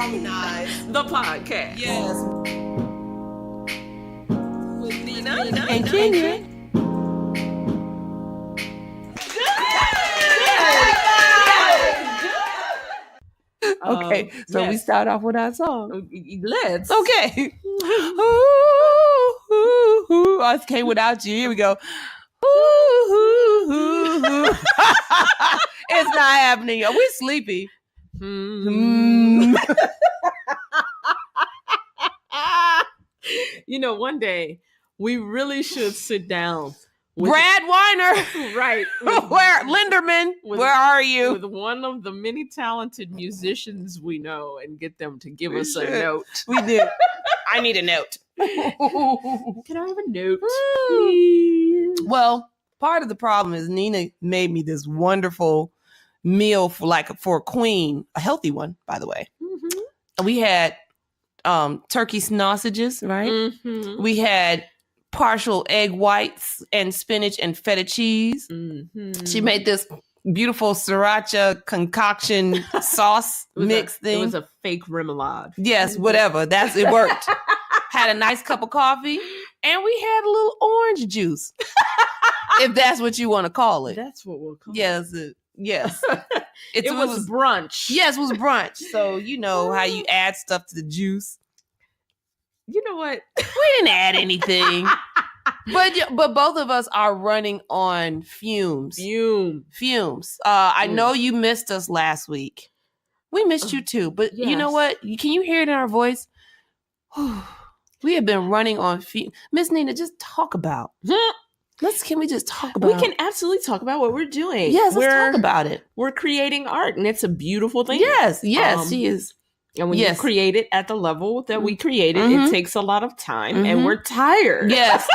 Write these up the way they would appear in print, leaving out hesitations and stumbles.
Harmonize the podcast. Yes. With Nina and Kenya. Okay, so yes. we start off with our song. Let's. Okay. I came without you. Here we go. It's not happening. We're sleepy. You know, one day we really should sit down with Brad Weiner. right. Where Linderman? Where are you? With one of the many talented musicians we know and get them to give us should. a note. We do. I need a note. Can I have a note, please? Well, part of the problem is Nina made me this wonderful meal for a queen, a healthy one, by the way. Mm-hmm. We had turkey sausages, right? Mm-hmm. We had partial egg whites and spinach and feta cheese. Mm-hmm. She made this beautiful sriracha concoction sauce mix thing. It was a fake remoulade. Yes, whatever. It worked. Had a nice cup of coffee, and we had a little orange juice, if that's what you want to call it. That's what we'll call yes, it. Yes. It was brunch. Yes, it was brunch. So you know how you add stuff to the juice. You know what? We didn't add anything. But both of us are running on fumes. Fumes. I know you missed us last week. We missed you too. But You know what? Can you hear it in our voice? We have been running on fumes. Miss Nina, just talk about. Can we just talk about? We can absolutely talk about what we're doing. Yes, let's talk about it. We're creating art, and it's a beautiful thing. Yes, she is. And when you create it at the level that we created, it takes a lot of time, and we're tired. Yes.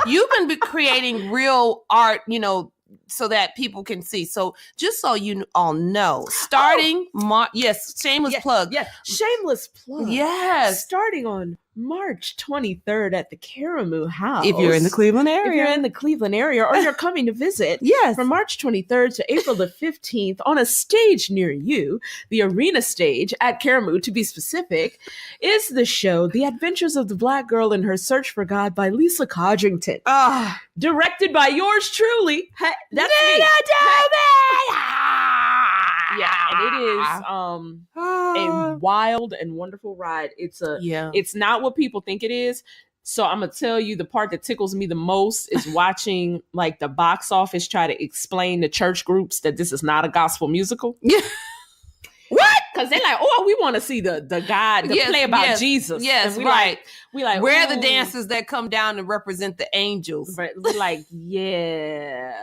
You've been creating real art, so that people can see. So just so you all know, starting shameless plug. Yes, shameless plug. Yes. Starting on March 23rd at the Caramoo House. If you're in the Cleveland area. If you're in the Cleveland area or you're coming to visit. Yes. From March 23rd to April the 15th on a stage near you, the arena stage at Caramoo to be specific, is the show The Adventures of the Black Girl in Her Search for God by Lisa Codrington. Directed by yours truly. Hey, that's me. Yeah, and it is a wild and wonderful ride. It's not what people think it is. So I'm gonna tell you, the part that tickles me the most is watching like the box office try to explain to church groups that this is not a gospel musical. What? Because they're like, we want to see the play about Jesus. Yes, and right. We like, where are the dancers that come down to represent the angels? But we're like, y'all.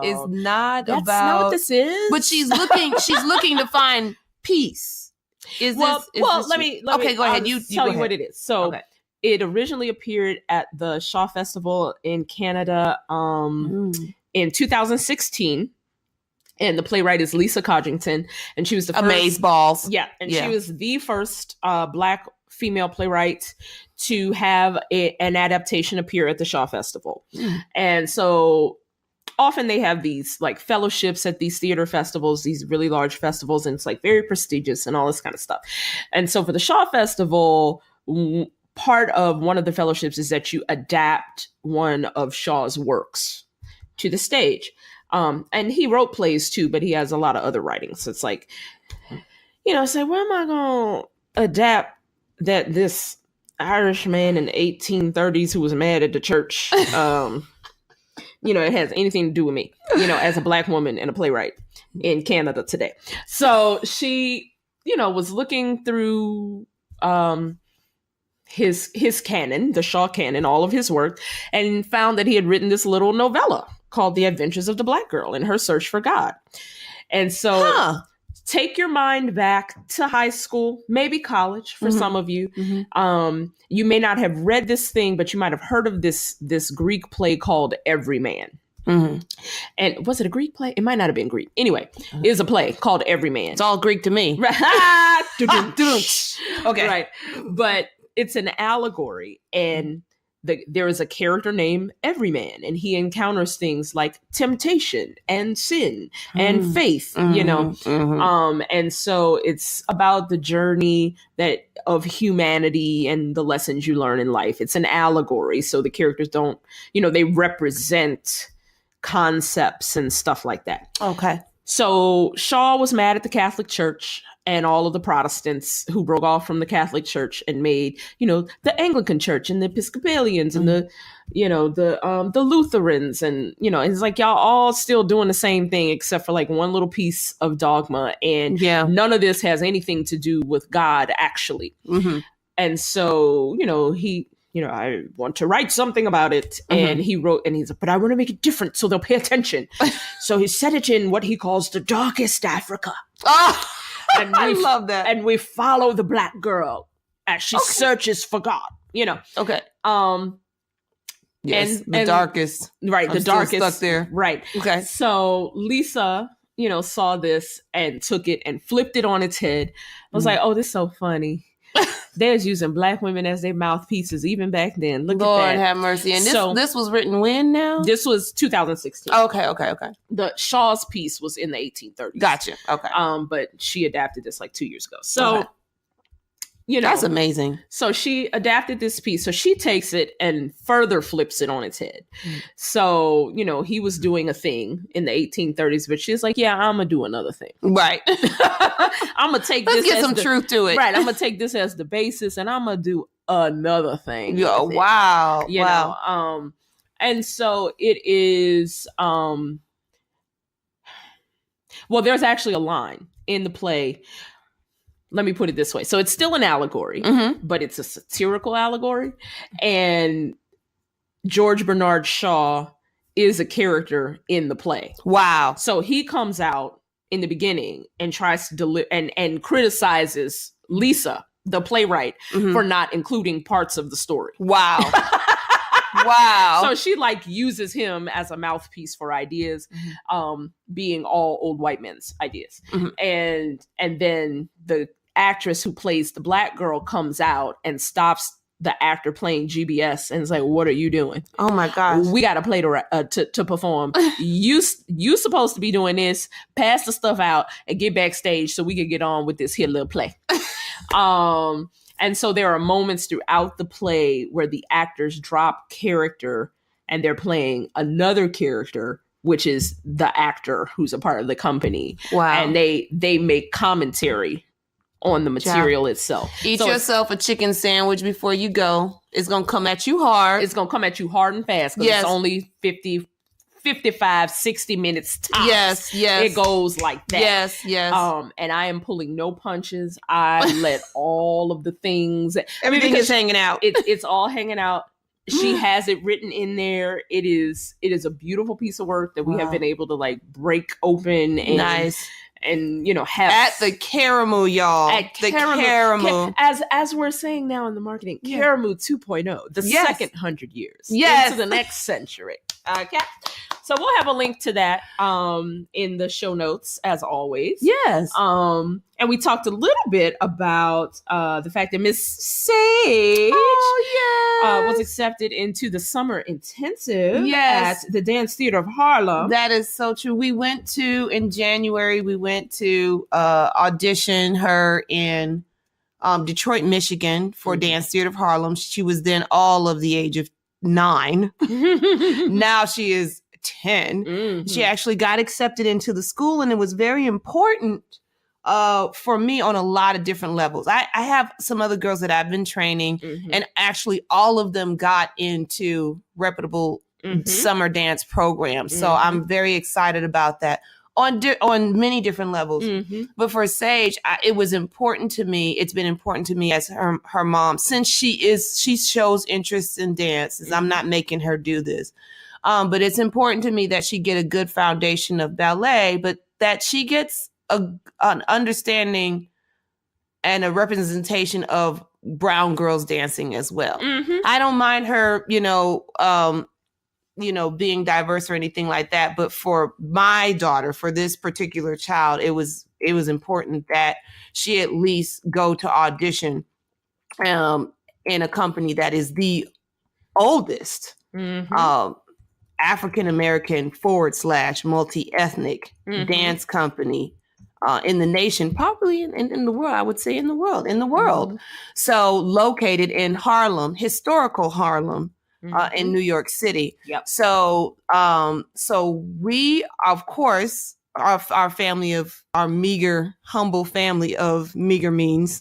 It's not that's about. not what this is. But she's looking to find peace. Let me go ahead. You tell go you ahead. what it is. So it originally appeared at the Shaw Festival in Canada in 2016. And the playwright is Lisa Codrington, and she was the first Amazeballs. Yeah, and she was the first Black female playwright to have an adaptation appear at the Shaw Festival. And so often they have these like fellowships at these theater festivals, these really large festivals, and it's like very prestigious and all this kind of stuff. And so for the Shaw Festival, part of one of the fellowships is that you adapt one of Shaw's works to the stage. And he wrote plays too, but he has a lot of other writings. So it's like, say, where am I going to adapt that this Irish man in the 1830s who was mad at the church, it has anything to do with me, as a Black woman and a playwright in Canada today. So she, was looking through his canon, the Shaw canon, all of his work, and found that he had written this little novella called The Adventures of the Black Girl in Her Search for God. And so take your mind back to high school, maybe college for some of you. You may not have read this thing, but you might have heard of this Greek play called Everyman. And was it a Greek play? It might not have been Greek. Anyway, it was a play called Everyman. It's all Greek to me. Okay. Right. But it's an allegory, and there is a character named Everyman, and he encounters things like temptation and sin and faith, and so it's about the journey of humanity and the lessons you learn in life. It's an allegory, so the characters don't, they represent concepts and stuff like that. Okay. So Shaw was mad at the Catholic Church and all of the Protestants who broke off from the Catholic Church and made, the Anglican Church and the Episcopalians and the Lutherans, and it's like y'all all still doing the same thing except for like one little piece of dogma, and none of this has anything to do with God actually. And so he. I want to write something about it. And he wrote, and he's like, but I want to make it different so they'll pay attention. So he set it in what he calls the darkest Africa. Oh, and I love that. And we follow the Black girl as she searches for God, Okay. Yes, and darkest. Right, I'm the darkest. Stuck there. Right. Okay. So Lisa, saw this and took it and flipped it on its head. I was like, oh, this is so funny. They was using Black women as their mouthpieces even back then. Look Lord at that. have mercy. And this was written when now? This was 2016. Okay. The Shaw's piece was in the 1830s. Gotcha. Okay. But she adapted this like 2 years ago. So, that's amazing. So she adapted this piece. So she takes it and further flips it on its head. So, he was doing a thing in the 1830s, but she's like, yeah, I'm going to do another thing. Right. I'm going to take Let's get some truth to it. Right. I'm going to take this as the basis and I'm going to do another thing. Yeah, wow. You know, and so it is, well, there's actually a line in the play. Let me put it this way. So it's still an allegory, but it's a satirical allegory. And George Bernard Shaw is a character in the play. Wow. So he comes out in the beginning and tries to and criticizes Lisa, the playwright, for not including parts of the story. Wow. Wow. So she uses him as a mouthpiece for ideas, being all old white men's ideas. And then the actress who plays the Black girl comes out and stops the actor playing GBS and is like, what are you doing? Oh my gosh. We got to play to perform. You supposed to be doing this, pass the stuff out and get backstage so we can get on with this here little play. And so there are moments throughout the play where the actors drop character and they're playing another character, which is the actor who's a part of the company. Wow. And they make commentary on the material itself. Eat yourself a chicken sandwich before you go. It's going to come at you hard. It's going to come at you hard and fast because it's only 55, 60 minutes tops. Yes. It goes like that. Yes. And I am pulling no punches. I let all of the things. Everything is hanging out. It's all hanging out. She has it written in there. It is a beautiful piece of work that we have been able to break open and nice. And have at the Caramel, y'all. At the Caramel. As we're saying now in the marketing, Caramel 2.0, the second 100 years into the next century. Okay. So we'll have a link to that in the show notes, as always. Yes. And we talked a little bit about the fact that Miss Sage was accepted into the summer intensive at the Dance Theater of Harlem. That is so true. In January, we went to audition her in Detroit, Michigan for Dance Theater of Harlem. She was then all of the age of 9. Now she is 10. She actually got accepted into the school, and it was very important for me on a lot of different levels. I have some other girls that I've been training, and actually all of them got into reputable summer dance programs. So I'm very excited about that on many different levels. But for Sage, it was important to me. It's been important to me as her mom, since she shows interest in dances. I'm not making her do this. But it's important to me that she get a good foundation of ballet, but that she gets an understanding and a representation of brown girls dancing as well. I don't mind her, being diverse or anything like that. But for my daughter, for this particular child, it was important that she at least go to audition in a company that is the oldest African-American / multi-ethnic dance company in the nation, probably in the world, I would say in the world. So located in Harlem, historical Harlem, in New York City. Yep. So we, of course, our family of our humble family of meager means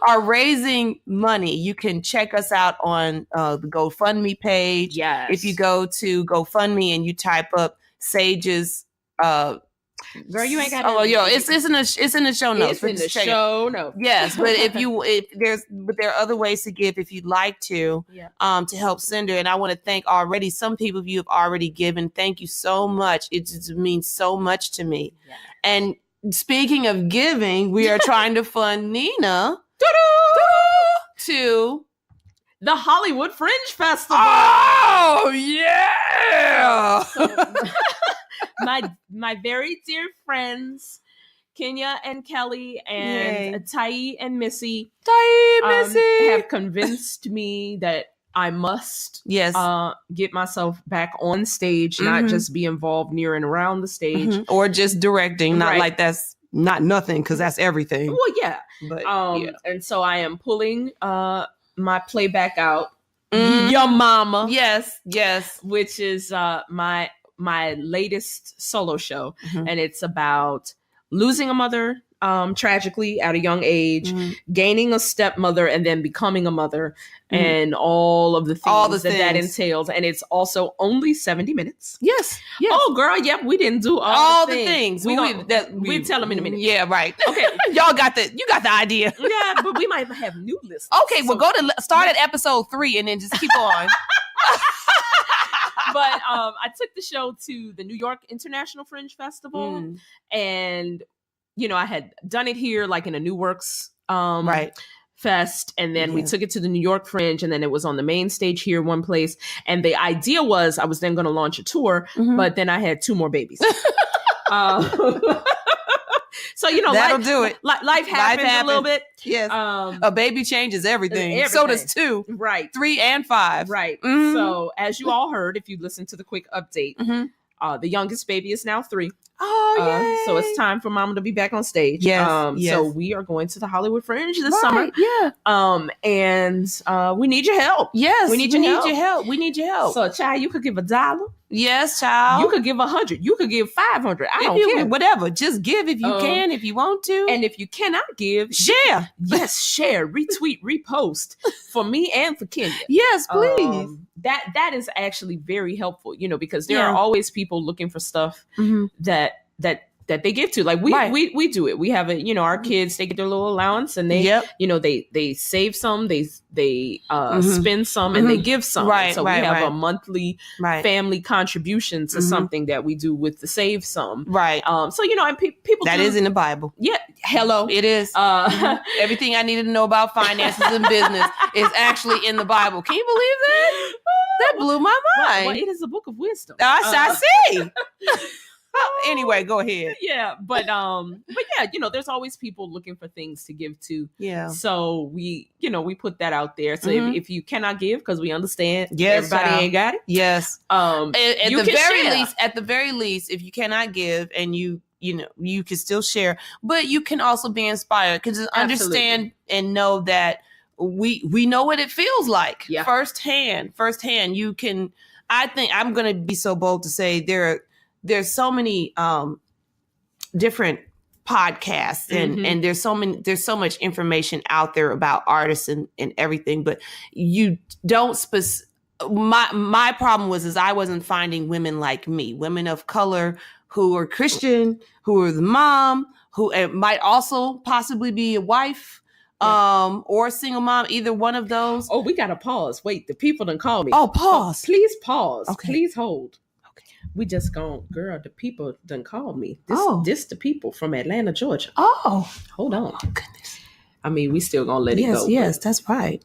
are raising money. You can check us out on the GoFundMe page. Yes. If you go to GoFundMe and you type up Sage's girl, you ain't got it's in the show notes. It's in the show notes. Yes, but there are other ways to give if you'd like to help Cinder. And I want to thank already some people of you have already given. Thank you so much. It just means so much to me. Yeah. And speaking of giving, we are trying to fund Nina to the Hollywood Fringe Festival. Oh yeah. My very dear friends, Kenya and Kelly and Tai and Missy have convinced me that I must get myself back on stage, not just be involved near and around the stage. Or just directing, not like that's not nothing, because that's everything. Well, yeah. But, and so I am pulling my playback out. Your Mama. Yes. Which is my latest solo show, and it's about losing a mother tragically at a young age, gaining a stepmother, and then becoming a mother, and all of the things that entails. And it's also only 70 minutes. Yes. Oh, girl, yep, we didn't do all the things. We'll tell them in a minute. Yeah, right. Okay, you got the idea. Yeah, but we might have new listeners. Okay, well, start at episode 3 and then just keep on. But I took the show to the New York International Fringe Festival, and I had done it here, like in a New Works fest, and then we took it to the New York Fringe, and then it was on the main stage here, one place. And the idea was I was then going to launch a tour, but then I had 2 more babies. So that'll do it. Life happens a little bit. Yes, a baby changes everything. So does 2, right? 3 and 5, right? So as you all heard, if you listened to the quick update, the youngest baby is now 3. Oh, yeah. So it's time for Mama to be back on stage. Yes. So we are going to the Hollywood Fringe this summer. Yeah. And we need your help. Yes. We need your help. We need your help. So, child, you could give $1. Yes, child. You could give 100. You could give 500. I don't care. Whatever. Just give if you can, if you want to. And if you cannot give, share. Yes, share, retweet, repost for me and for Kenya. Yes, please. That is actually very helpful, because there are always people looking for stuff that they give to. Like we do it. We have our kids, they get their little allowance, and they they save some, they spend some, and they give some. Right. So we have a monthly family contribution to something that we do with the save some. Right. So and people that is in the Bible. Yeah. Hello. It is. Everything I needed to know about finances and business is actually in the Bible. Can you believe that? That blew my mind. Well, it is a book of wisdom. I see. Anyway, go ahead. Yeah, but yeah, there's always people looking for things to give to. Yeah. So we put that out there. So if you cannot give, because we understand everybody ain't got it. Yes. At the very least, if you cannot give and you can still share, but you can also be inspired, because understand and know that we know what it feels like firsthand. You can. I think I'm going to be so bold to say there's so many different podcasts and there's so much information out there about artists and everything, but you don't my problem was I wasn't finding women like me, women of color who are Christian, who are the mom, who might also possibly be a wife. Or a single mom, either one of those. Oh, we gotta pause. Wait, the people done call me. Oh, pause. Please pause. Okay. Please hold. Okay. We just girl, the people done called me. This the people from Atlanta, Georgia. Oh. Hold on. Oh, goodness. I mean, we still gonna let it go. Yes, that's right.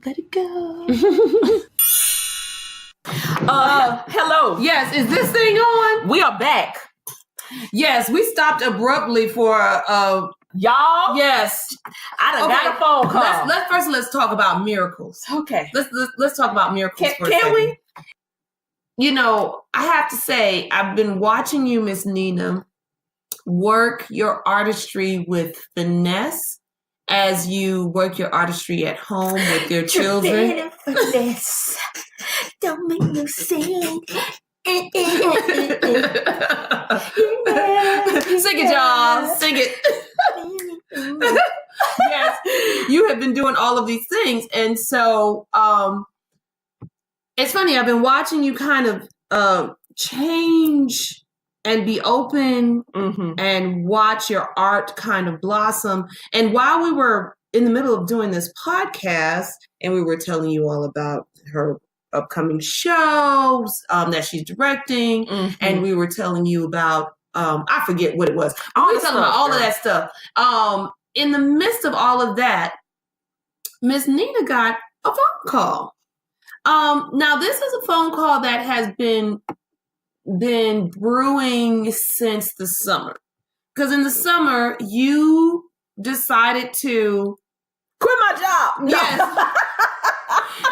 Let it go. Hello. Yes, is this thing on? We are back. Yes, we stopped abruptly for Y'all. Yes. I done got a phone call. Let's talk about miracles. Okay. Let's talk about miracles for a Can second. we? You know, I have to say, I've been watching you, Miss Nina, work your artistry with finesse as you work your artistry at home with your children. Finesse. Don't make no sing. Sing it, y'all. Sing it. Yes, you have been doing all of these things. And so it's funny, I've been watching you kind of change and be open and watch your art kind of blossom. And while we were in the middle of doing this podcast and we were telling you all about her upcoming shows that she's directing, and we were telling you about, I forget what it was. We were telling about all of that stuff. In the midst of all of that, Miss Nina got a phone call. Now, this is a phone call that has been brewing since the summer. Because in the summer, you decided to quit my job. No. Yes.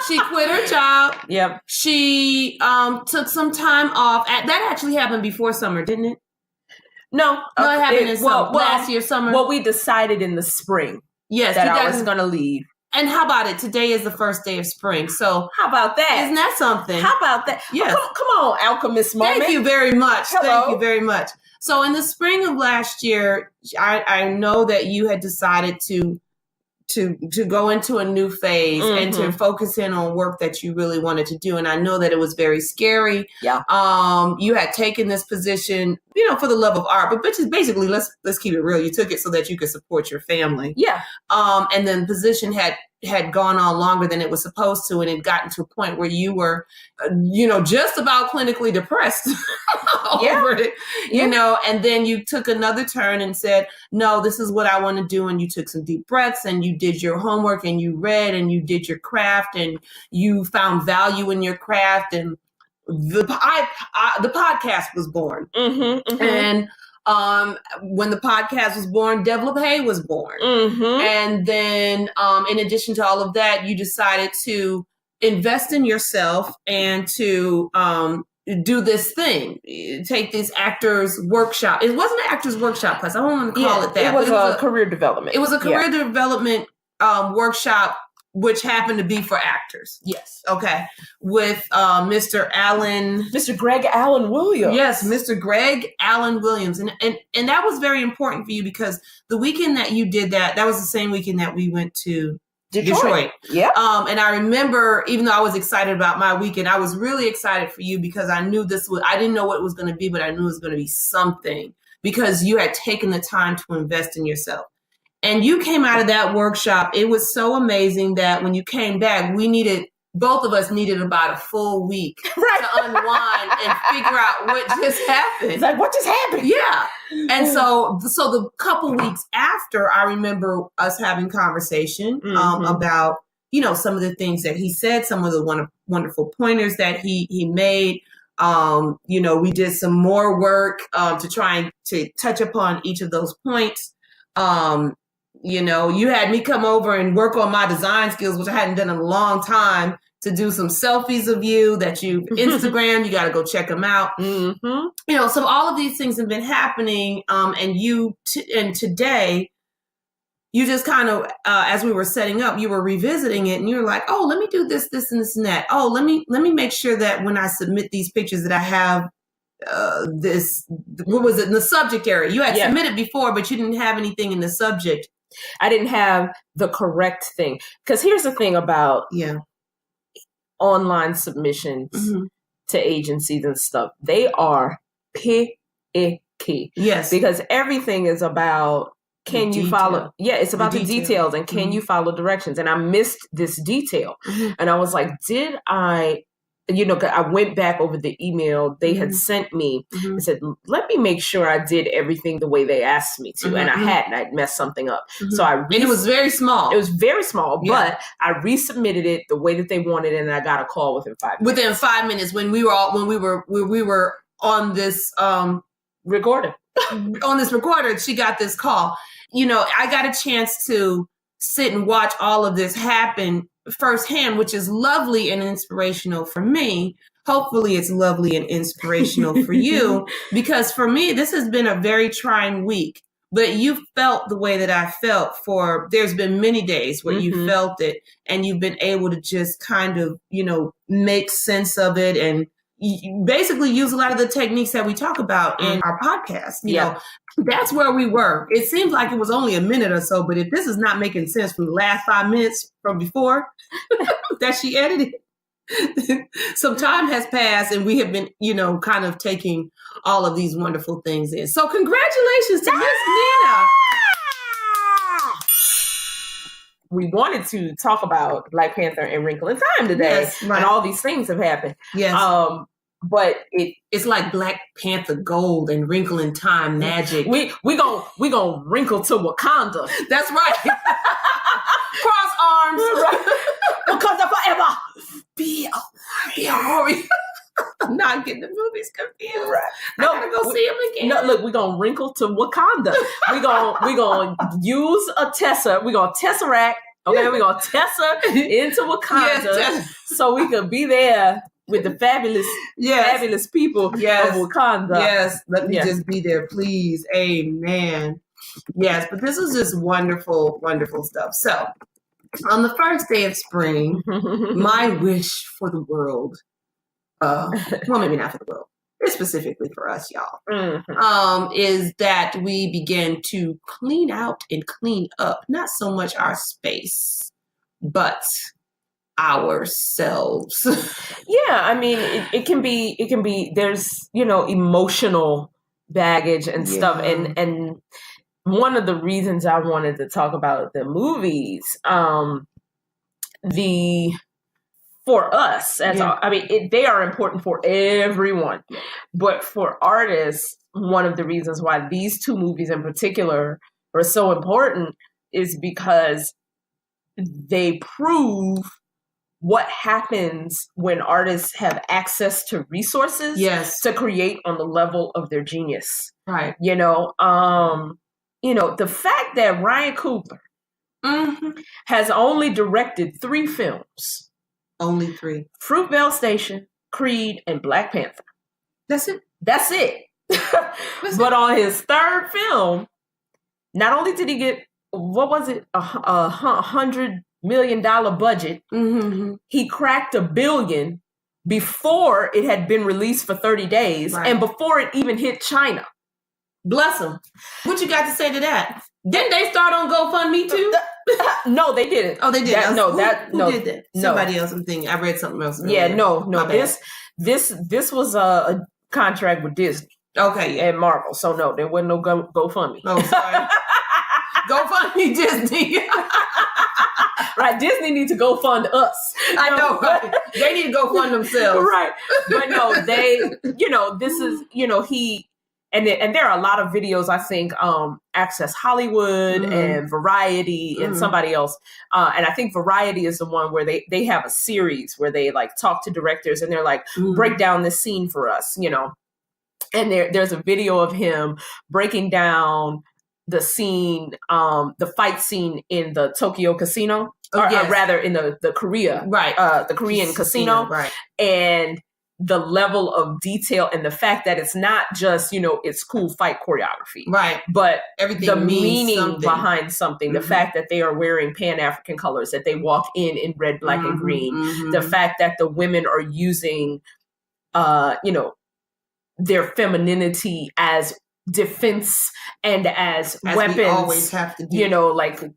She quit her job. Yep. She took some time off. That actually happened before summer, didn't it? No, it happened in last year summer. Well, we decided in the spring. Yes, that I was going to leave. And how about it? Today is the first day of spring. So how about that? Isn't that something? How about that? Yes. Oh, come on, alchemist moment. Thank you very much. Hello. Thank you very much. So in the spring of last year, I know that you had decided to go into a new phase and to focus in on work that you really wanted to do. And I know that it was very scary. Yeah. You had taken this position, for the love of art, but basically, let's keep it real. You took it so that you could support your family. Yeah. And then the position had gone on longer than it was supposed to, and it gotten to a point where you were, just about clinically depressed over it, and then you took another turn and said, no, this is what I want to do. And you took some deep breaths and you did your homework and you read and you did your craft and you found value in your craft, and the podcast was born. And when the podcast was born, Develop Hay was born. And then in addition to all of that, you decided to invest in yourself and to do this thing, take this actors workshop. It wasn't an actors workshop class. I don't want to call it that. It was a career development. It was a career development workshop, which happened to be for actors. Yes. Okay. With Mr. Greg Allen Williams. Yes, Mr. Greg Allen Williams. And that was very important for you because the weekend that you did that was the same weekend that we went to Detroit. Yeah. And I remember, even though I was excited about my weekend, I was really excited for you because I knew I didn't know what it was going to be, but I knew it was going to be something because you had taken the time to invest in yourself. And you came out of that workshop. It was so amazing that when you came back, both of us needed about a full week to unwind and figure out what just happened. It's like, what just happened? Yeah. And so the couple weeks after, I remember us having conversation about, some of the things that he said, some of the wonderful pointers that he made. We did some more work to try to touch upon each of those points. You had me come over and work on my design skills, which I hadn't done in a long time, to do some selfies of you that you Instagram. You got to go check them out. So all of these things have been happening. And today you just kind of, as we were setting up, you were revisiting it and you were like, oh, let me do this, this, and this and that. Oh, let me make sure that when I submit these pictures that I have what was it in the subject area? You had submitted before, but you didn't have anything in the subject. I didn't have the correct thing. Because here's the thing about online submissions to agencies and stuff. They are picky. Yes. Because everything is about, can you follow? Yeah, it's about the details and can you follow directions? And I missed this detail. And I was like, did I... I went back over the email they had sent me and said, let me make sure I did everything the way they asked me to. And I hadn't. I'd messed something up. So and it was very small. It was very small, but I resubmitted it the way that they wanted it, and I got a call within 5 minutes. Within 5 minutes when we were on this recording. on this recorder, she got this call. I got a chance to sit and watch all of this happen firsthand, which is lovely and inspirational for me. Hopefully it's lovely and inspirational for you, because for me, this has been a very trying week. But you felt the way that I felt there's been many days where you felt it, and you've been able to just kind of, make sense of it and basically use a lot of the techniques that we talk about in our podcast. You know, that's where we were. It seems like it was only a minute or so, but if this is not making sense from the last 5 minutes from before that she edited, some time has passed and we have been, kind of taking all of these wonderful things in. So congratulations to Miss Nina. We wanted to talk about Black Panther and Wrinkle in Time today. Yes, right. And all these things have happened. Yes. But it's like Black Panther gold and Wrinkle in Time magic. We gonna wrinkle to Wakanda. That's right. Cross arms. Right. Wakanda forever. Be a warrior. I'm not getting the movies confused. Right. No, I gotta go see them again. No, look, we're gonna wrinkle to Wakanda. we gonna use a Tessa. We're gonna Tesseract. Okay, we're gonna Tessa into Wakanda so we can be there with the fabulous people of Wakanda. Yes, let me just be there, please. Amen. Yes, but this is just wonderful, wonderful stuff. So, on the first day of spring, my wish for the world, well, maybe not for the world, it's specifically for us, y'all, is that we begin to clean out and clean up, not so much our space, but ourselves. Yeah, I mean, it can be, there's, emotional baggage and stuff. And one of the reasons I wanted to talk about the movies, for us, they are important for everyone, but for artists, one of the reasons why these two movies in particular are so important is because they prove what happens when artists have access to resources to create on the level of their genius. Right. The fact that Ryan Coogler has only directed 3 films. Only 3. Fruitvale Station, Creed, and Black Panther. That's it. But on his 3rd film, not only did he get, what was it, $100 million budget, he cracked $1 billion before it had been released for 30 days and before it even hit China. Bless him. What you got to say to that? Didn't they start on GoFundMe too? No, they didn't. Oh, they did. Who did that? Somebody else. I'm thinking. I read something else. Yeah, no. This was a contract with Disney. Okay, and Marvel. So no, there wasn't no GoFundMe. Oh, sorry. GoFundMe Disney. Right, Disney needs to go fund us. I know, right? They need to go fund themselves. Right. But no, this is, he, and there are a lot of videos, I think, Access Hollywood and Variety and somebody else. And I think Variety is the one where they have a series where they like talk to directors and they're like, break down this scene for us, And there's a video of him breaking down the scene, the fight scene in the Tokyo casino, or rather in the Korea, the Korean casino, right? And the level of detail and the fact that it's not just it's cool fight choreography, right? But everything, the meaning behind something, the fact that they are wearing Pan-African colors, that they walk in red, black, and green, the fact that the women are using, their femininity as defense and as weapons. We always have to do.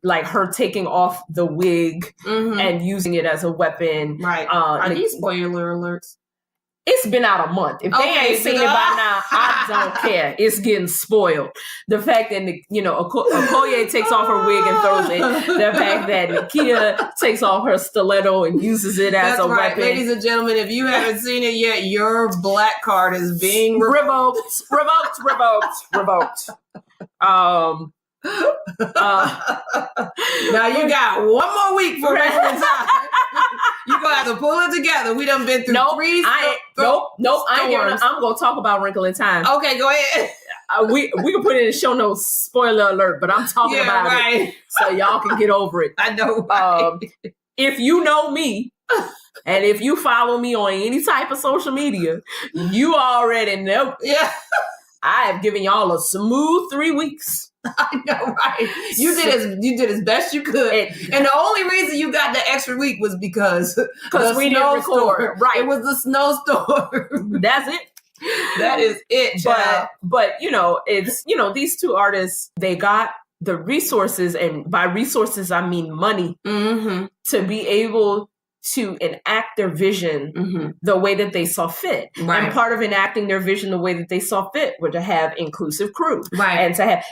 Like her taking off the wig and using it as a weapon. Right. Are these spoiler alerts? It's been out a month. If they ain't seen it by now, I don't care. It's getting spoiled. The fact that Okoye takes off her wig and throws it. The fact that Nakia takes off her stiletto and uses it as a weapon. Ladies and gentlemen, if you haven't seen it yet, your black card is being revoked. Now you got one more week for Wrinkle in Time. You're gonna have to pull it together. We done been through 3 Nope. I'm gonna talk about Wrinkle in Time. Okay, go ahead. we can put it in the show notes, spoiler alert, but I'm talking about it so y'all can get over it. I know. Right? If you know me, and if you follow me on any type of social media, you already know. Yeah. I have given y'all a smooth 3 weeks. I know, right? You did as best you could, and the only reason you got the extra week was because we didn't record. Right, it was the snowstorm. That's it. That is it. But it's these two artists, they got the resources, and by resources I mean money, to be able to enact their vision the way that they saw fit. Right. And part of enacting their vision the way that they saw fit were to have inclusive crew. Right. And to have,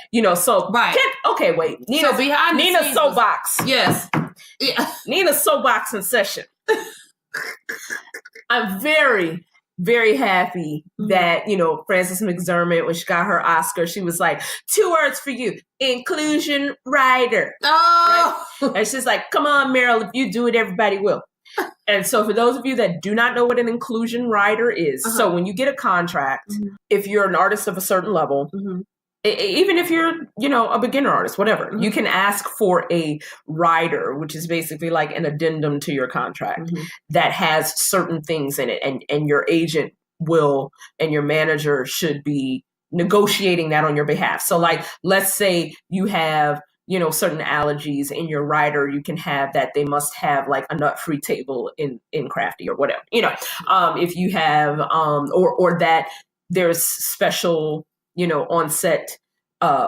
okay, wait. Nina's soapbox. Yes. Yeah. Nina's soapbox in session. I'm very, very happy that, Frances McDermott, when she got her Oscar, she was like, 2 words for you, inclusion writer. Oh. Right? And she's like, come on, Meryl, if you do it, everybody will. And so for those of you that do not know what an inclusion writer is, so when you get a contract, if you're an artist of a certain level, even if you're, a beginner artist, whatever, you can ask for a rider, which is basically like an addendum to your contract that has certain things in it. And your agent will, and your manager should be negotiating that on your behalf. So like, let's say you have, certain allergies in your rider, you can have that they must have like a nut-free table in Crafty or whatever, if you have, or that there's special, on-set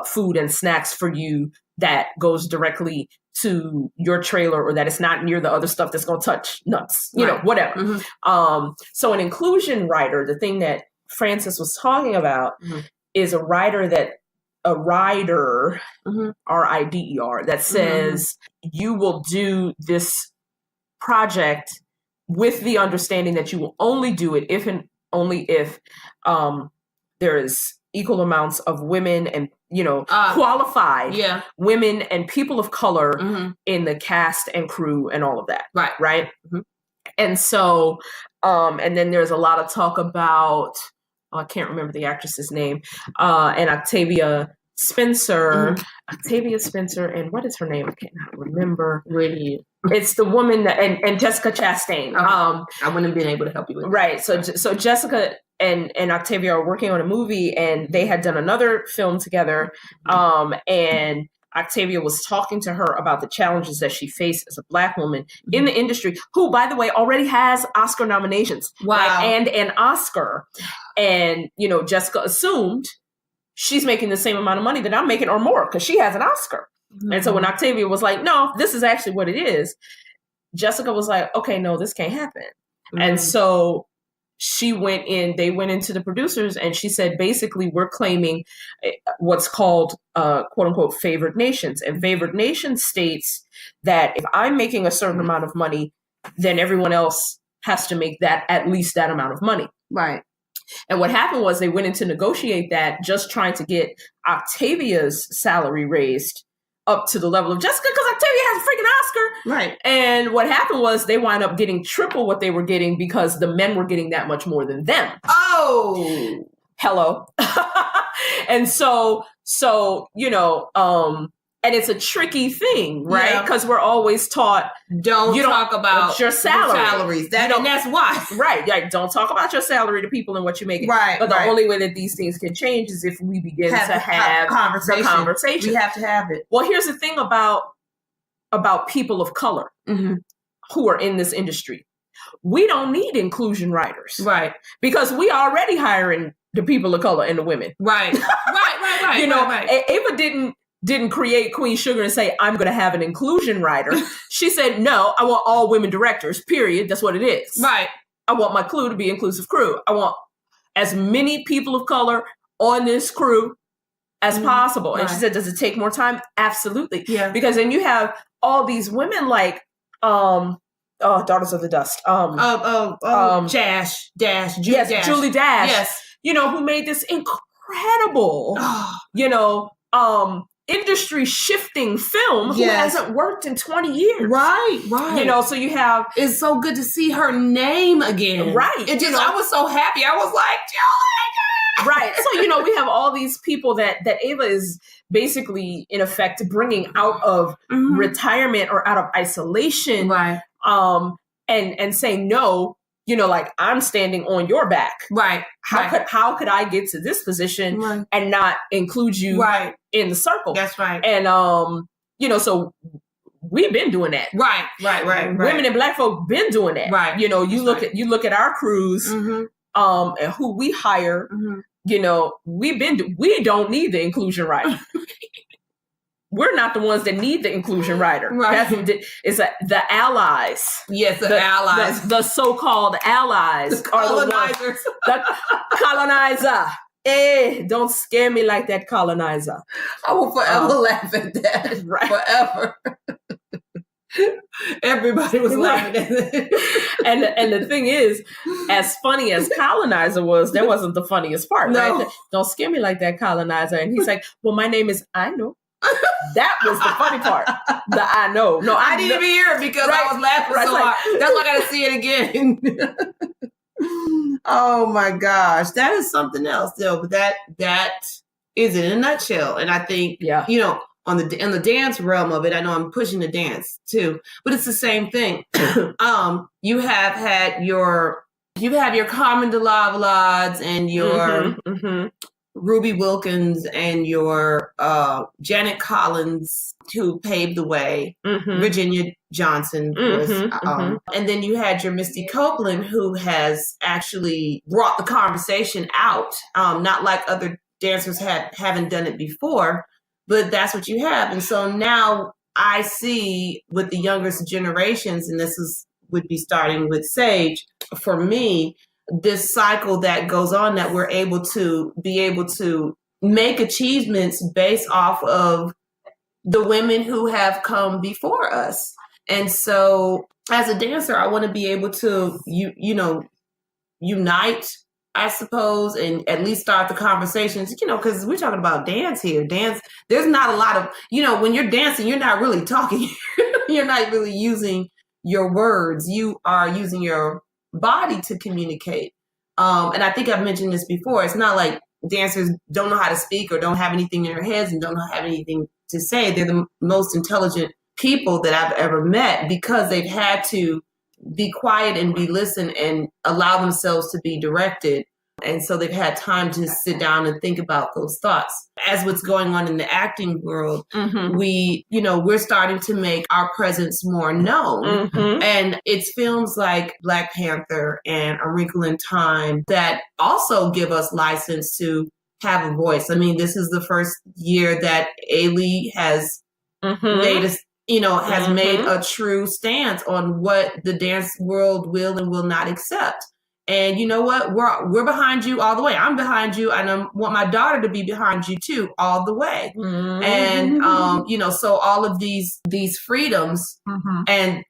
food and snacks for you that goes directly to your trailer, or that it's not near the other stuff that's going to touch nuts, whatever. So an inclusion rider, the thing that Frances was talking about, is a rider, RIDER, that says you will do this project with the understanding that you will only do it if and only if there is equal amounts of women and qualified women and people of color in the cast and crew and all of that. Right. And so and then there's a lot of talk about, I can't remember the actress's name, and Octavia Spencer, and what is her name? I cannot remember. Really? It's the woman that, and Jessica Chastain. Okay. I wouldn't have been able to help you with that. Right. So Jessica and Octavia are working on a movie, and they had done another film together. And Octavia was talking to her about the challenges that she faced as a Black woman in the industry, who, by the way, already has Oscar nominations. Wow. And an Oscar. And, Jessica assumed she's making the same amount of money that I'm making or more because she has an Oscar. And so when Octavia was like, no, this is actually what it is, Jessica was like, okay, no, this can't happen. And so they went into the producers, and she said, basically, we're claiming what's called, quote unquote, favored nations. And favored nation states that if I'm making a certain amount of money, then everyone else has to make that, at least that amount of money. Right. And what happened was they went in to negotiate that, just trying to get Octavia's salary raised up to the level of Jessica, because Octavia has a freaking Oscar. Right. And what happened was they wound up getting triple what they were getting because the men were getting that much more than them. Oh, hello. And so, and it's a tricky thing, right? Because we're always taught, don't talk about your salaries. And that's why. Right. Like, don't talk about your salary to people and what you're making. Right. But the only way that these things can change is if we begin to have the conversation. We have to have it. Well, here's the thing about people of color who are in this industry. We don't need inclusion writers. Right. Because we already hiring the people of color and the women. Right. Right. Ava didn't create Queen Sugar and say, I'm going to have an inclusion writer. She said, no, I want all women directors, period. That's what it is. Right. I want my crew to be inclusive crew. I want as many people of color on this crew as possible. And she said, does it take more time? Absolutely. Yeah. Because then you have all these women like, Daughters of the Dust. Julie Dash. Yes. Who made this incredible, industry shifting film who hasn't worked in 20 years. Right. So you have... It's so good to see her name again. Right. I was so happy. I was like, Julie! Right. So, we have all these people that Ava is basically, in effect, bringing out of retirement or out of isolation. Right. And saying, no, like, I'm standing on your back. Right. How could I get to this position and not include you in the circle? That's right. And, so we've been doing that. Right. Women and Black folk been doing that. Right. You look at our crews, and who we hire, we don't need the inclusion rider. We're not the ones that need the inclusion rider. Right. It's the allies. Yes, the allies. The so-called allies. The colonizers. The colonizer. Don't scare me like that, colonizer. I will forever laugh at that. Right. Forever. Everybody was laughing at it. And the thing is, as funny as colonizer was, that wasn't the funniest part. No. Right? Don't scare me like that, colonizer. And he's like, well, my name is I know. That was the funny part. The I know. No, I didn't even hear it because I was laughing so hard. That's why I got to see it again. Oh my gosh, that is something else, though. But that is it in a nutshell. And I think, in the dance realm of it, I know I'm pushing the dance too, but it's the same thing. You have your Carmen de Lavallades and your Ruby Wilkins and your Janet Collins, who paved the way, Virginia Johnson was, and then you had your Misty Copeland, who has actually brought the conversation out, not like other dancers haven't done it before, but that's what you have. And so now I see with the youngest generations, and would be starting with Sage, for me, this cycle that goes on, that we're able to make achievements based off of the women who have come before us. And so as a dancer, I want to be able to, unite, I suppose, and at least start the conversations, because we're talking about dance here. Dance, there's not a lot of, when you're dancing, you're not really talking. You're not really using your words. You are using your body to communicate. And I think I've mentioned this before. It's not like dancers don't know how to speak or don't have anything in their heads and don't have anything to say. They're the most intelligent people that I've ever met, because they've had to be quiet and be listened and allow themselves to be directed. And so they've had time to sit down and think about those thoughts. As what's going on in the acting world, we're starting to make our presence more known. And it's films like Black Panther and A Wrinkle in Time that also give us license to have a voice. I mean, this is the first year that Ailey has made a true stance on what the dance world will and will not accept. And you know what? We're behind you all the way. I'm behind you, and I want my daughter to be behind you too, all the way. And so all of these freedoms and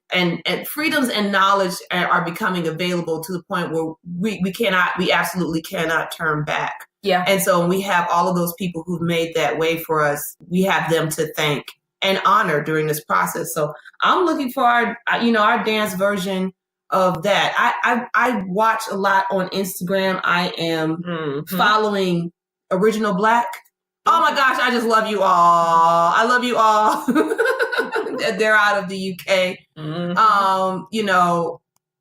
freedoms and knowledge are becoming available to the point where we absolutely cannot turn back. Yeah. And so when we have all of those people who've made that way for us, we have them to thank and honor during this process. So I'm looking for our dance version of that. I watch a lot on Instagram. I am following Original Black. Oh my gosh, I just love you all. I love you all. They're out of the UK.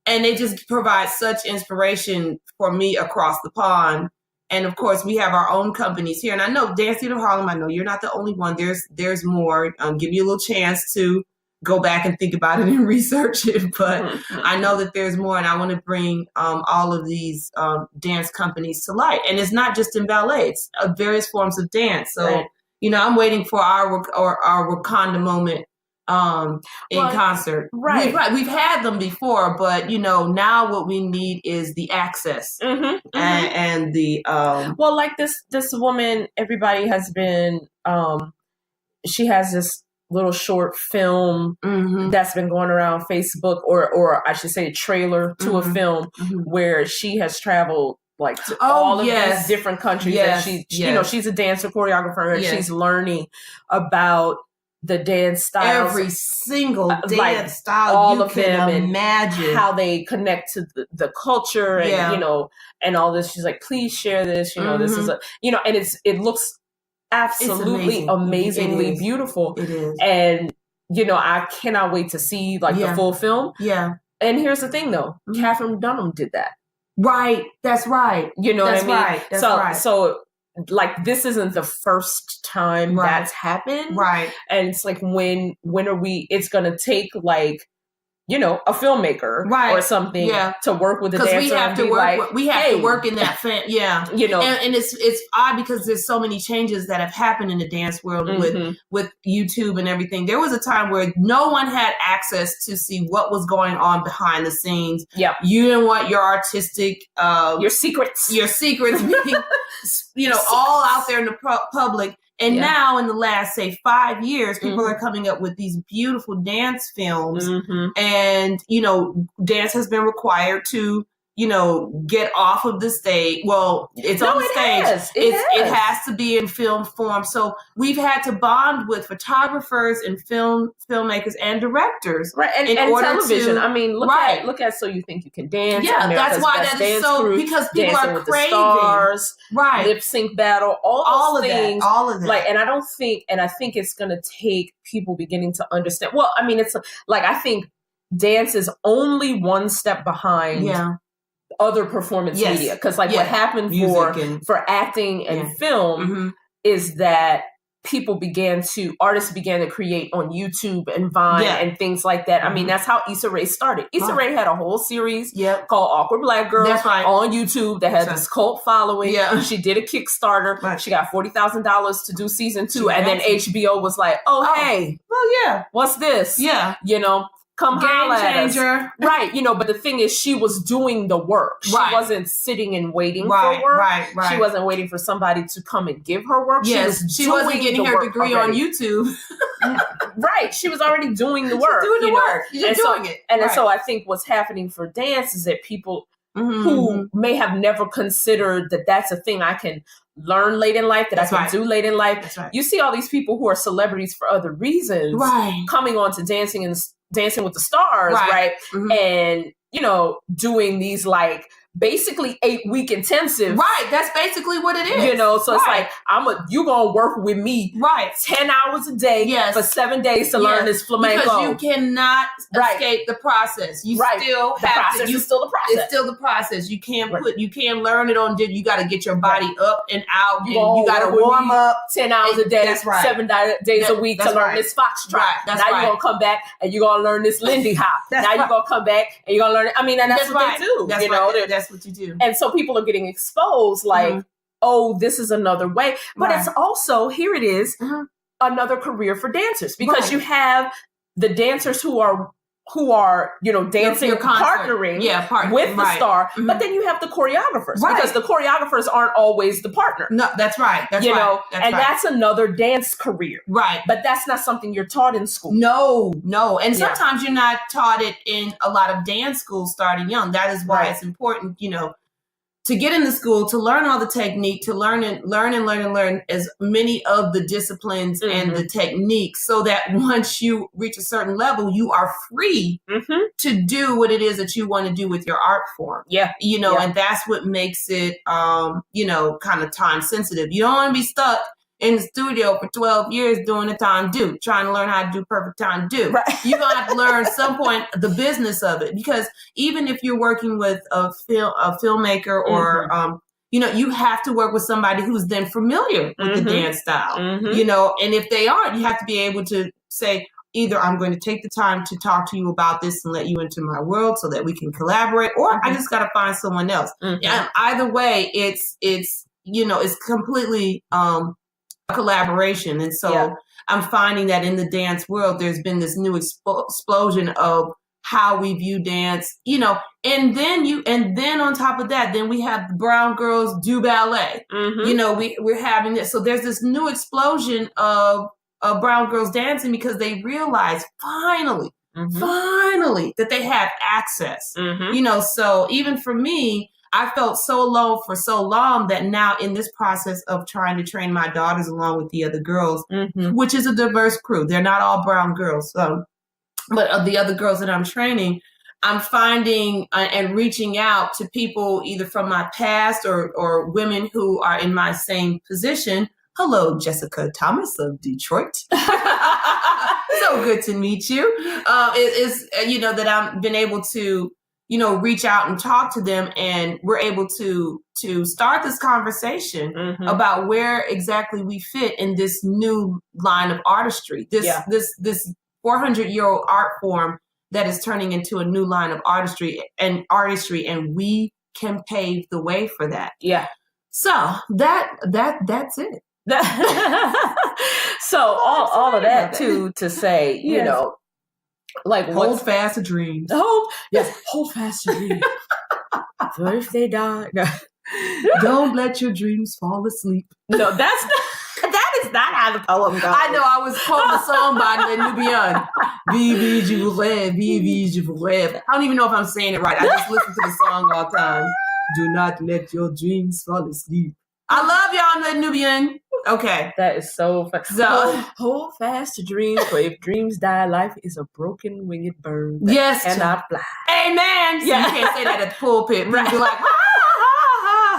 And they just provide such inspiration for me across the pond. And of course, we have our own companies here. And I know Dance Theater Harlem, I know you're not the only one. There's more. Give you a little chance to go back and think about it and research it. But I know that there's more, and I want to bring all of these dance companies to light. And it's not just in ballet; it's various forms of dance. So, I'm waiting for our Wakanda moment in concert. Right. We've had them before, but now what we need is the access and the like this woman. Everybody has been. She has this little short film that's been going around Facebook, or I should say a trailer to a film where she has traveled to all of these different countries. And she's a dancer choreographer, and she's learning about the dance styles, every single dance style all you of can them, imagine, and how they connect to the culture, and and all this. She's like, please share this. This is and it looks absolutely amazingly beautiful. It is, and I cannot wait to see the full film. Yeah. And here's the thing, though, Catherine Dunham did that. Right. That's right. You know that's what I mean? Right. That's right. So this isn't the first time that's happened. Right. And it's like, when are we, it's going to take a filmmaker or something to work with the dancer. We have to work. We have to work in that fan. Yeah. And it's odd because there's so many changes that have happened in the dance world with YouTube and everything. There was a time where no one had access to see what was going on behind the scenes. Yeah. You didn't want your artistic, your secrets being, all out there in the public. And now in the last, say, 5 years, people are coming up with these beautiful dance films. And, dance has been required to, get off of the stage. Well, it's on stage. It has to be in film form. So we've had to bond with photographers and filmmakers and directors. Right. And television. Look at So You Think You Can Dance. Yeah, America's that's why Best that is so, Crew, because people Dancing are with craving. The Stars, right. Lip Sync Battle, all of things. All of that. And I think it's going to take people beginning to understand. Well, it's I think dance is only one step behind other performance media, because what happened for acting and film is that artists began to create on YouTube and Vine and things like that. That's how Issa Rae started. Issa Rae had a whole series called Awkward Black Girl on YouTube that had this cult following. She did a Kickstarter. She got $40,000 to do season 2, and then HBO was like, hey, what's this? Come game changer. Right. But the thing is, she was doing the work. She wasn't sitting and waiting for work. Right. She wasn't waiting for somebody to come and give her work. Yes. She wasn't getting her degree on YouTube. Right. She was already doing the work. She's doing the work. She's doing it. And so I think what's happening for dance is that people who may have never considered that that's a thing I can learn late in life, that I can do late in life. That's right. You see all these people who are celebrities for other reasons coming on to Dancing with the Stars, right? And, doing these basically 8-week intensive. Right. That's basically what it is. So it's you gonna work with me 10 hours a day for 7 days to learn this flamenco. Because you cannot escape the process. You still have to. It's still the process. It's still the process. You can't you can't learn it on, you got to get your body up and out. You got to warm up 10 hours a day, 7 days a week to learn this foxtrot. Now you're going to come back and you're going to learn this Lindy Hop. Now you're going to come back and you're going to learn it. And that's what they do. That's what you do. And so people are getting exposed oh, this is another way. But it's also, here it is, another career for dancers, because you have the dancers who are dancing, partnering with the star, but then you have the choreographers, because the choreographers aren't always the partner. No, that's right. That's another dance career. Right. But that's not something you're taught in school. No. And sometimes you're not taught it in a lot of dance schools starting young. That is why it's important, to get into school, to learn all the technique, to learn as many of the disciplines and the techniques, so that once you reach a certain level, you are free to do what it is that you want to do with your art form. And that's what makes it, kind of time sensitive. You don't want to be stuck in the studio for 12 years doing the tendu, trying to learn how to do perfect tendu. Right. You're going to have to learn at some point the business of it, because even if you're working with a filmmaker or, you have to work with somebody who's then familiar with the dance style, and if they aren't, you have to be able to say, either I'm going to take the time to talk to you about this and let you into my world so that we can collaborate, or I just got to find someone else. Either way, it's completely, collaboration. And so I'm finding that in the dance world, there's been this new explosion of how we view dance, and then on top of that, then we have brown girls do ballet. We're having this. So there's this new explosion of brown girls dancing, because they realize finally that they have access, so even for me, I felt so alone for so long that now in this process of trying to train my daughters along with the other girls, which is a diverse crew, they're not all brown girls, but of the other girls that I'm training, I'm finding and reaching out to people either from my past or women who are in my same position. Hello, Jessica Thomas of Detroit. So good to meet you. It's that I've been able to, reach out and talk to them, and we're able to start this conversation about where exactly we fit in this new line of artistry. This 400-year-old art form that is turning into a new line of artistry, and we can pave the way for that. Yeah. So that's it. So all of that to say, like hold fast to dreams. Hold fast to dreams. For if they die, don't let your dreams fall asleep. No, that is not how the poem goes. I know, I was quoting a song by the Nubian. Vive, je vous rêve, vive, je vous rêve. I don't even know if I'm saying it right. I just listen to the song all the time. Do not let your dreams fall asleep. I love y'all, Nubian. Okay. That is so fun. So, hold fast to dreams, for if dreams die, life is a broken winged bird that yes, cannot fly. Amen. So you can't say that at the pulpit. Right. People be like,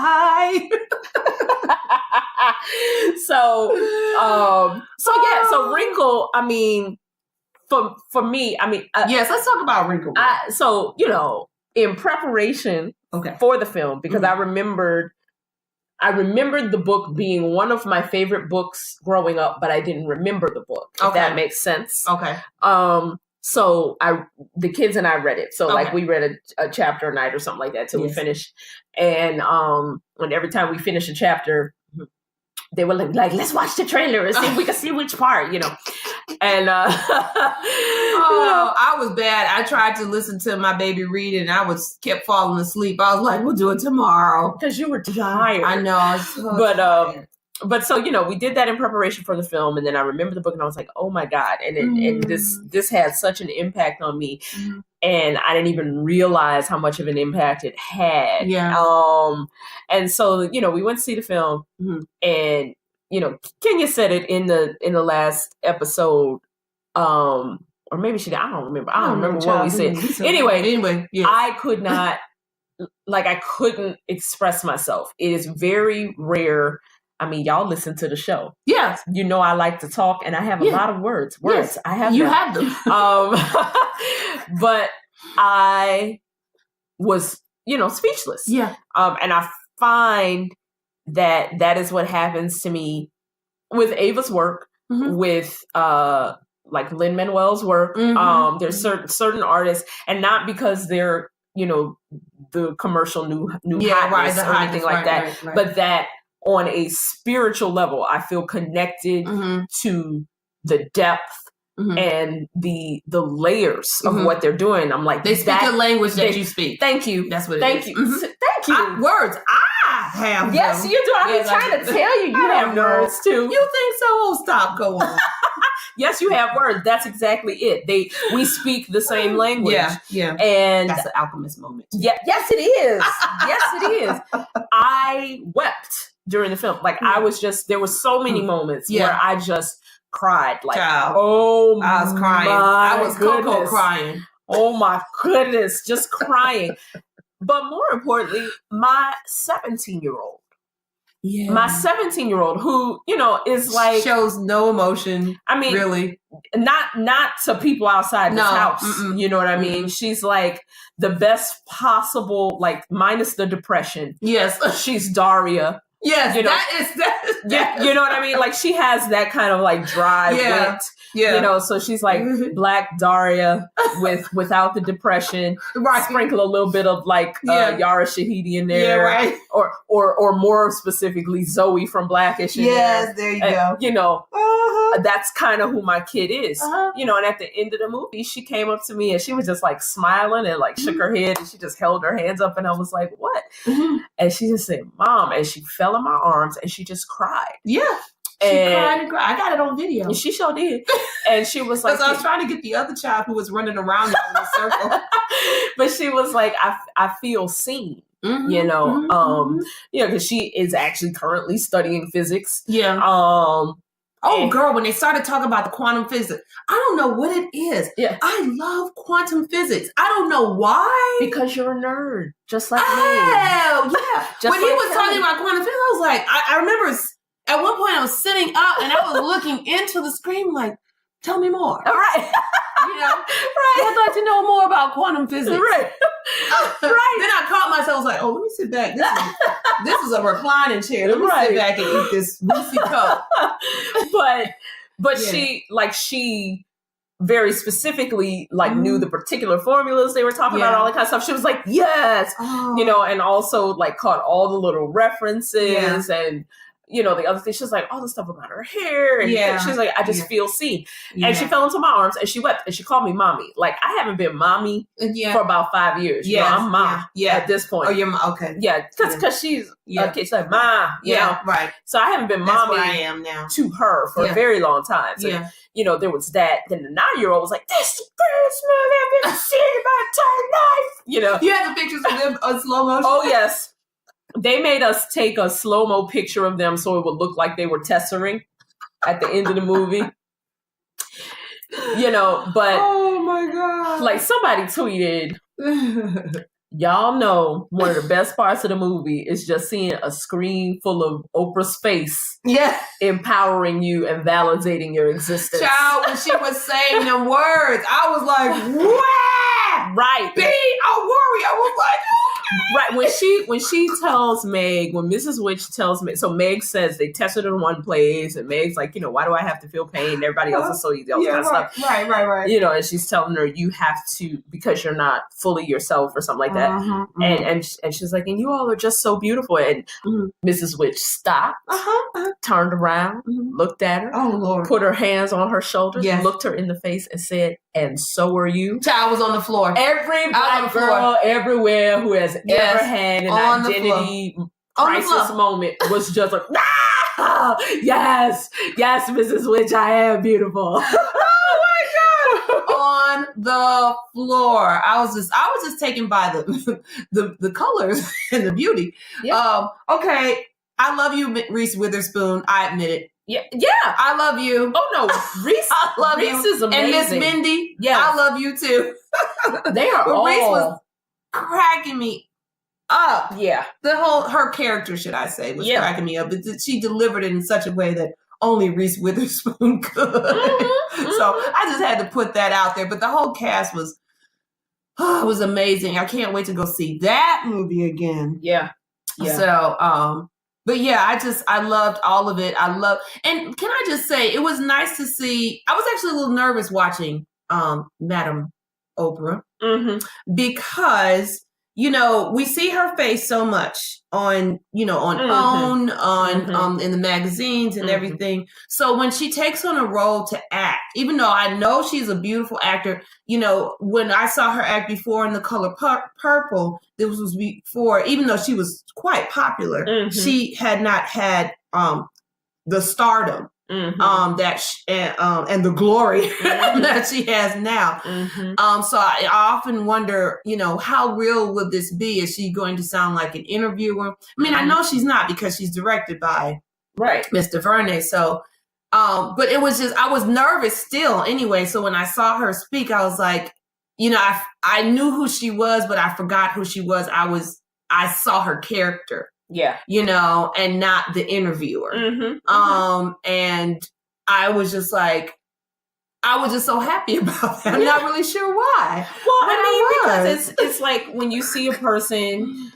hi. So Wrinkle, I mean, for me, I mean, yes, let's talk about Wrinkle. In preparation for the film, because I remembered the book being one of my favorite books growing up, but I didn't remember the book. If that makes sense. Okay. So the kids and I read it. So like we read a chapter a night or something like that till we finished. And when every time we finish a chapter, they were like, let's watch the trailer and see if we can see which part, And I was bad. I tried to listen to my baby read and I kept falling asleep. I was like, we'll do it tomorrow. Because you were tired. I know. I was so tired. But so, we did that in preparation for the film, and then I remember the book and I was like, oh my God. And this had such an impact on me. And I didn't even realize how much of an impact it had. Yeah. And so, we went to see the film, and, Kenya said it in the last episode, or maybe she did. I don't remember. I don't remember what we said. Anyway, yes. I could not, I couldn't express myself. It is very rare. I mean, y'all listen to the show. Yes. I like to talk, and I have a lot of words. Yes. I have You them. have them. But I was, speechless. Yeah. And I find that is what happens to me with Ava's work, with like Lin-Manuel's work. There's certain artists, and not because they're, the commercial new hotness or anything like that, but that on a spiritual level, I feel connected to the depth and the layers of what they're doing. I'm like, they speak a language that you speak. Thank you. That's what it is. Thank you. Words. I have yes, them. You do. I've been trying to tell you have words too. You think so? Oh, stop. Go on. Yes, you have words. That's exactly it. We speak the same language. Yeah. And that's an alchemist moment. Yeah, yes, it is. Yes, it is. I wept during the film. I was just, there were so many moments where I just cried. Child. Oh, I was crying. I was Coco crying. Oh my goodness, just crying. But more importantly, my 17-year-old. Yeah. My 17-year-old who, is like, shows no emotion. I mean, really, not to people outside this house. You know what I mean? She's like the best possible, minus the depression. Yes. She's Daria. Yes. Yeah. You know what I mean? She has that kind of dry wit. Yeah. So she's like Black Daria without the depression. Right. Sprinkle a little bit of Yara Shahidi in there. Yeah, right. Or more specifically Zoe from Blackish. Yes, there you go. That's kind of who my kid is. And at the end of the movie, she came up to me and she was just smiling and shook her head and she just held her hands up and I was like, what? And she just said, Mom, and she fell in my arms and she just cried. Yeah. She cried and cried. I got it on video. And she sure did. And she was like, because I was trying to get the other child who was running around in a circle. But she was like, I feel seen. you know, because she is actually currently studying physics. Yeah. Girl, when they started talking about the quantum physics, I don't know what it is. Yeah. I love quantum physics. I don't know why. Because you're a nerd, just like me. Oh, yeah. Just when he was talking about quantum physics, I was like, I remember at one point I was sitting up and I was looking into the screen like, tell me more. All right. You know? Right. I'd like to know more about quantum physics. Right. Right. Then I caught myself, I was like, oh, let me sit back. This is a reclining chair. Let me sit back and eat this Reese cup. But she very specifically knew the particular formulas they were talking about, all that kind of stuff. She was like, yes, you know, and also caught all the little references and, you know, the other thing. She was like, all the stuff about her hair. And she's like, I just feel seen. Yeah. And she fell into my arms and she wept and she called me mommy. Like, I haven't been mommy for about 5 years. Yeah. You know, I'm mom at this point. Oh, you're mom. Okay. Yeah. Because she's she's like, ma, you know. Right. So I haven't been mommy I am now. to her for a very long time. So, you know, there was that. Then the 9-year-old was like, this is the greatest movie I've ever seen in my entire life. You know. You have the pictures of them on slow motion? Oh, yes. They made us take a slow-mo picture of them so it would look like they were tessering at the end of the movie. You know, but... Oh, my God. Like, somebody tweeted, y'all know one of the best parts of the movie is just seeing a screen full of Oprah's face. Yeah. Empowering you and validating your existence. Child, when she was saying them words, I was like, wow! Right. Be a warrior. I was like... Right, when she tells Meg, when Mrs. Witch tells Meg, so Meg says they tested in one place, and Meg's like, you know, why do I have to feel pain? Everybody else is so easy, all that kind of stuff. Right. You know, and she's telling her, you have to, because you're not fully yourself or something like that. And she's like, and you all are just so beautiful. And Mrs. Witch stopped, turned around, looked at her, Lord, put her hands on her shoulders, looked her in the face and said, and so are you. Child was on the floor. Every black girl everywhere who has ever had an identity crisis moment was just like, ah! Yes, Mrs. Witch, I am beautiful. Oh my God. On the floor. I was just taken by the colors and the beauty. Yeah. Okay. I love you, Reese Witherspoon. I admit it. Yeah, I love you. Oh no, Reese, I love Reese you. is amazing. And Miss Mindy, I love you too. They are all. Reese was cracking me up. Yeah, her character, should I say, was cracking me up. But she delivered it in such a way that only Reese Witherspoon could. So I just had to put that out there. But the whole cast was amazing. I can't wait to go see that movie again. Yeah. So, but yeah, I loved all of it. And can I just say, it was nice to see, I was actually a little nervous watching Madam Oprah because, you know, we see her face so much on, you know, on OWN, in the magazines and everything. So when she takes on a role to act, even though I know she's a beautiful actor, you know, when I saw her act before in The Color Purple, this was before, even though she was quite popular, she had not had the stardom and the glory that she has now. So I often wonder, you know, how real would this be? Is she going to sound like an interviewer? I mean, I know she's not because she's directed by Mr. Verne. So, but it was just, I was nervous still anyway. So when I saw her speak, I was like, you know, I knew who she was, but I forgot who she was. I saw her character. Yeah. You know, and not the interviewer. And I was just like, I was just so happy about that. I'm not really sure why. Well, I mean, because it's like when you see a person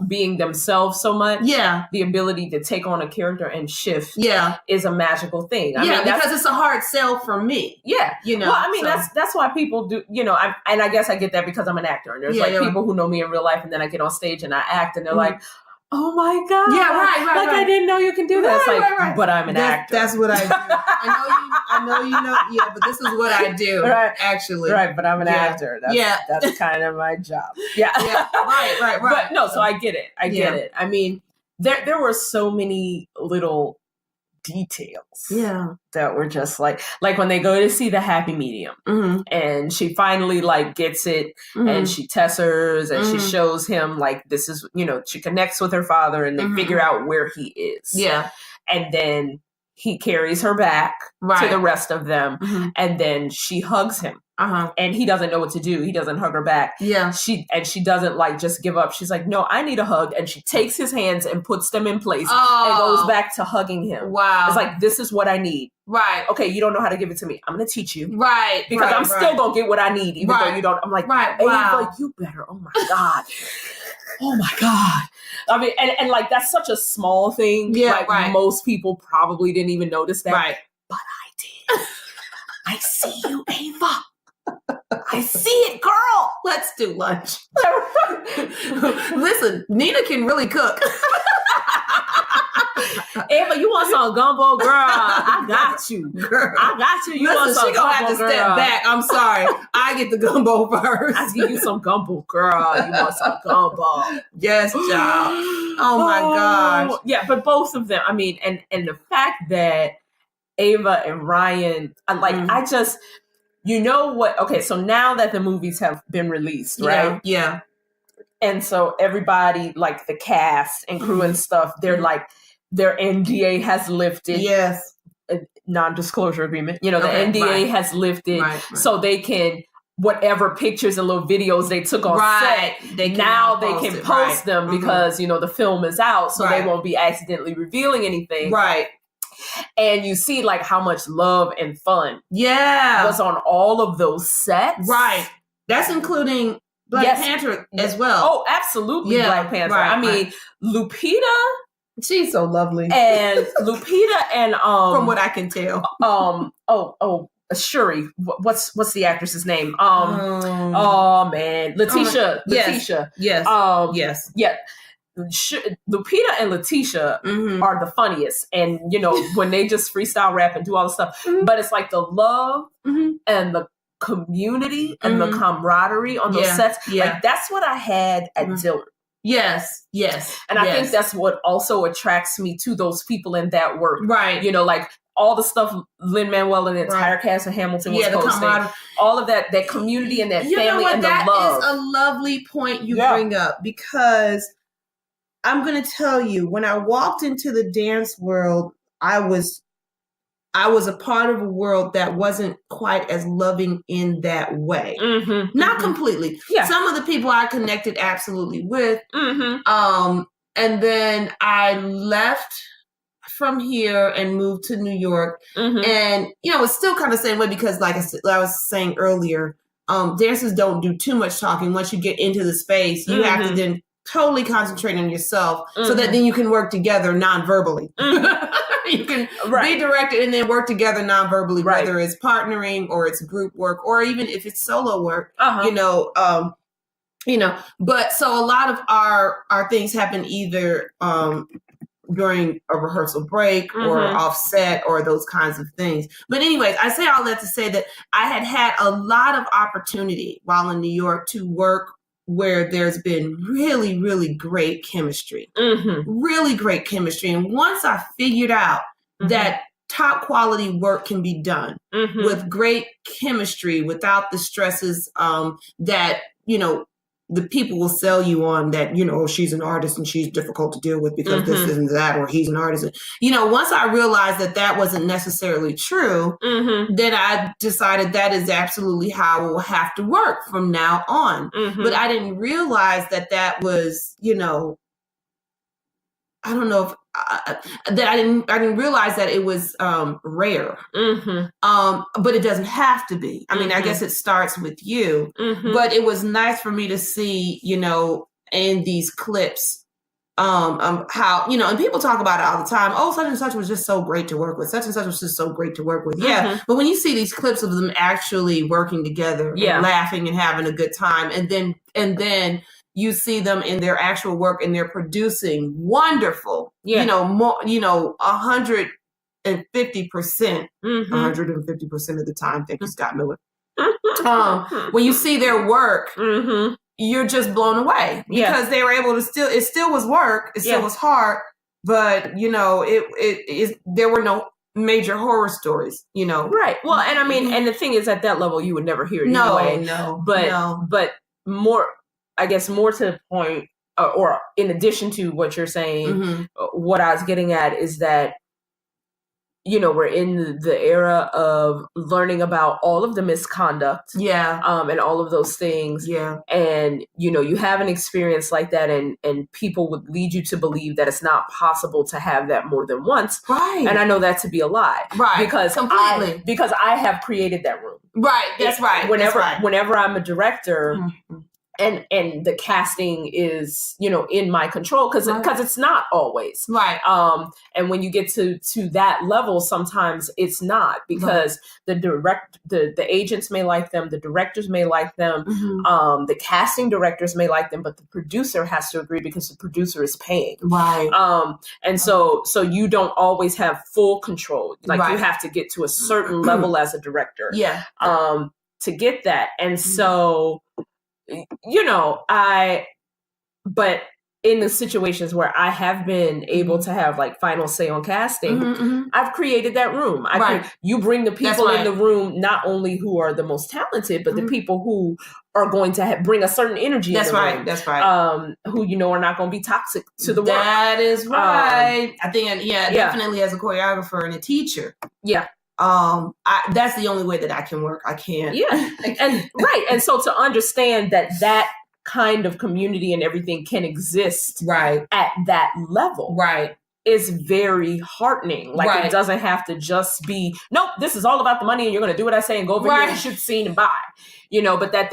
being themselves so much, the ability to take on a character and shift is a magical thing. I mean, because it's a hard sell for me. Yeah. You know. Well, I mean, that's why people do, you know, and I guess I get that because I'm an actor. And there's people who know me in real life and then I get on stage and I act and they're like, oh my God. Yeah, right. I didn't know you can do that. It's like, but I'm an actor. That's what I do. I know you know, but this is what I do, actually. Right, but I'm an actor. That's kind of my job. Yeah. Right. But no, so I get it. I get it. I mean, there were so many little details. Yeah. That were just like when they go to see the happy medium and she finally like gets it and she tessers and she shows him like this is, she connects with her father and they figure out where he is. Yeah. And then he carries her back to the rest of them and then she hugs him. And he doesn't know what to do. He doesn't hug her back. Yeah. She doesn't like just give up. She's like, no, I need a hug. And she takes his hands and puts them in place and goes back to hugging him. Wow. It's like, this is what I need. Right. Okay, you don't know how to give it to me. I'm going to teach you. Right. Because I'm still going to get what I need, even though you don't. I'm like, Ava, you better. Oh my God. Oh my God. I mean, and like, that's such a small thing. Yeah, like, most people probably didn't even notice that. Right. But I did. I see you, Ava. I see it, girl. Let's do lunch. Listen, Nina can really cook. Ava, you want some gumbo, girl? I got you. Girl. I got you. You want some she gonna have to girl. step back. I'm sorry. I get the gumbo first. I give you some gumbo, girl. You want some gumbo? Yes, child. Oh my gosh. Yeah, but both of them. I mean, and the fact that Ava and Ryan, I just. You know what? Okay, so now that the movies have been released, right? Yeah. And so everybody, like the cast and crew and stuff, they're like, their NDA has lifted. Yes. Non-disclosure agreement. The NDA has lifted so they can, whatever pictures and little videos they took on set, they can post them because, the film is out, so they won't be accidentally revealing anything. Right. And you see like how much love and fun was on all of those sets. Right. That's including Black Panther as well. Oh, absolutely. Yeah, Black Panther. Right, I mean, Lupita. She's so lovely. And Lupita and from what I can tell. Shuri. What's the actress's name? Oh man. Letitia. Letitia. Yes. Yes. Yeah. Lupita and Letitia are the funniest, and when they just freestyle rap and do all the stuff, but it's like the love and the community and the camaraderie on those sets. Like that's what I had at Dillard. Yes, and I think that's what also attracts me to those people in that work. Right, like all the stuff Lin-Manuel and the entire cast of Hamilton was posting, all of that community and that family and the love. That is a lovely point you bring up, because I'm going to tell you, when I walked into the dance world, I was a part of a world that wasn't quite as loving in that way. Not completely. Yeah. Some of the people I connected absolutely with. And then I left from here and moved to New York. And, it's still kind of the same way because, like I was saying earlier, dancers don't do too much talking. Once you get into the space, you have to then totally concentrate on yourself so that then you can work together non-verbally. You can be directed and then work together non-verbally, whether it's partnering or it's group work or even if it's solo work, but so a lot of our things happen either during a rehearsal break or offset or those kinds of things. But anyways, I say all that to say that I had a lot of opportunity while in New York to work where there's been really, really great chemistry. Really great chemistry. And once I figured out that top quality work can be done with great chemistry without the stresses that, the people will sell you on that, she's an artist and she's difficult to deal with because this isn't that, or he's an artist. Once I realized that wasn't necessarily true, then I decided that is absolutely how it will have to work from now on. But I didn't realize that was, I don't know if that I didn't realize that it was rare. But it doesn't have to be. I mean, I guess it starts with you. But it was nice for me to see, in these clips, how, and people talk about it all the time. Oh, such and such was just so great to work with. Such and such was just so great to work with. Yeah. But when you see these clips of them actually working together and laughing and having a good time, and then you see them in their actual work and they're producing wonderful, more, 150%, 150% of the time. Thank you, Scott Miller. When you see their work, you're just blown away because they were able to it still was work. It still was hard, but there were no major horror stories, Right. Well, and I mean, and the thing is, at that level, you would never hear it anyway. But more, I guess, more to the point, or in addition to what you're saying, what I was getting at is that, we're in the era of learning about all of the misconduct. Yeah. And all of those things. Yeah. And, you have an experience like that, and people would lead you to believe that it's not possible to have that more than once. Right. And I know that to be a lie. Right. Because I have created that room. Right. That's right. Whenever I'm a director, and the casting is, in my control, because it's not always. Right. And when you get to that level, sometimes it's not, because the agents may like them, the directors may like them, the casting directors may like them, but the producer has to agree, because the producer is paying. Right. And so you don't always have full control. Like, you have to get to a certain level as a director. Yeah. To get that. And so, but in the situations where I have been able to have like final say on casting, I've created that room. You bring the people in the room, not only who are the most talented, but the people who are going to bring a certain energy. That's in the right. room, That's right. Who are not going to be toxic to the work. That is right. I think, definitely as a choreographer and a teacher. Yeah. That's the only way that I can work. I can't. Yeah. And right. And so to understand that kind of community and everything can exist at that level. Right. Is very heartening. Like, it doesn't have to just be, nope, this is all about the money and you're going to do what I say and go over here and shoot the scene and buy. But that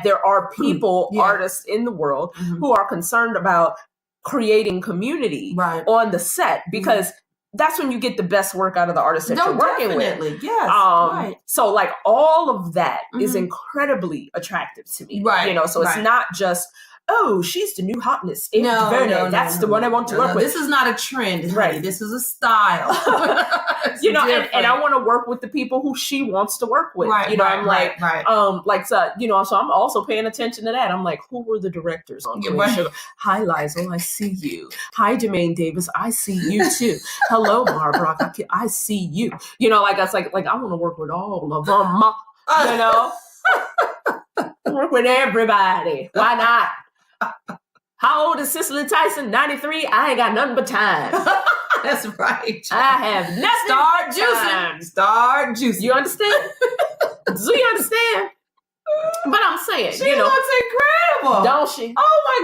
there are people, artists in the world who are concerned about creating community on the set, because that's when you get the best work out of the artist that you're working with. Yes. So like all of that is incredibly attractive to me. Right. So it's not just, oh, she's the new hotness. No, that's the one I want to work with. This is not a trend, right? This is a style. And I want to work with the people who she wants to work with. So I'm also paying attention to that. I'm like, who were the directors on the show? Hi, Liza, I see you. Hi, Jermaine Davis, I see you too. Hello, Barbara, I see you. That's like I want to work with all of them. Work with everybody. Why not? How old is Cicely Tyson? 93. I ain't got nothing but time. That's right. I have nothing. Start juicing. You understand? Do you understand? But I'm saying, she looks incredible, don't she? Oh my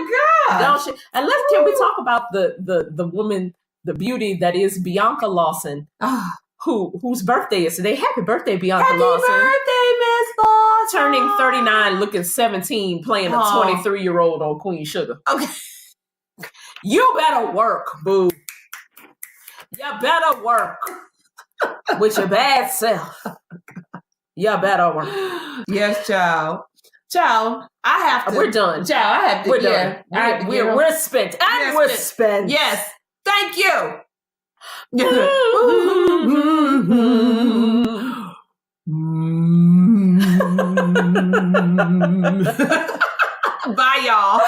God, don't she? And can we talk about the woman, the beauty that is Bianca Lawson? Whose birthday is today? Happy birthday, Bianca Lawson. Happy birthday, Miss Lawson. Turning 39, looking 17, playing a 23-year-old on Queen Sugar. Okay. You better work, boo. You better work with your bad self. You better work. Yes, child. Child, I have to. We're done. Child, I have to. We're done. We're spent. And we're spent. Yes. Thank you. Bye, y'all.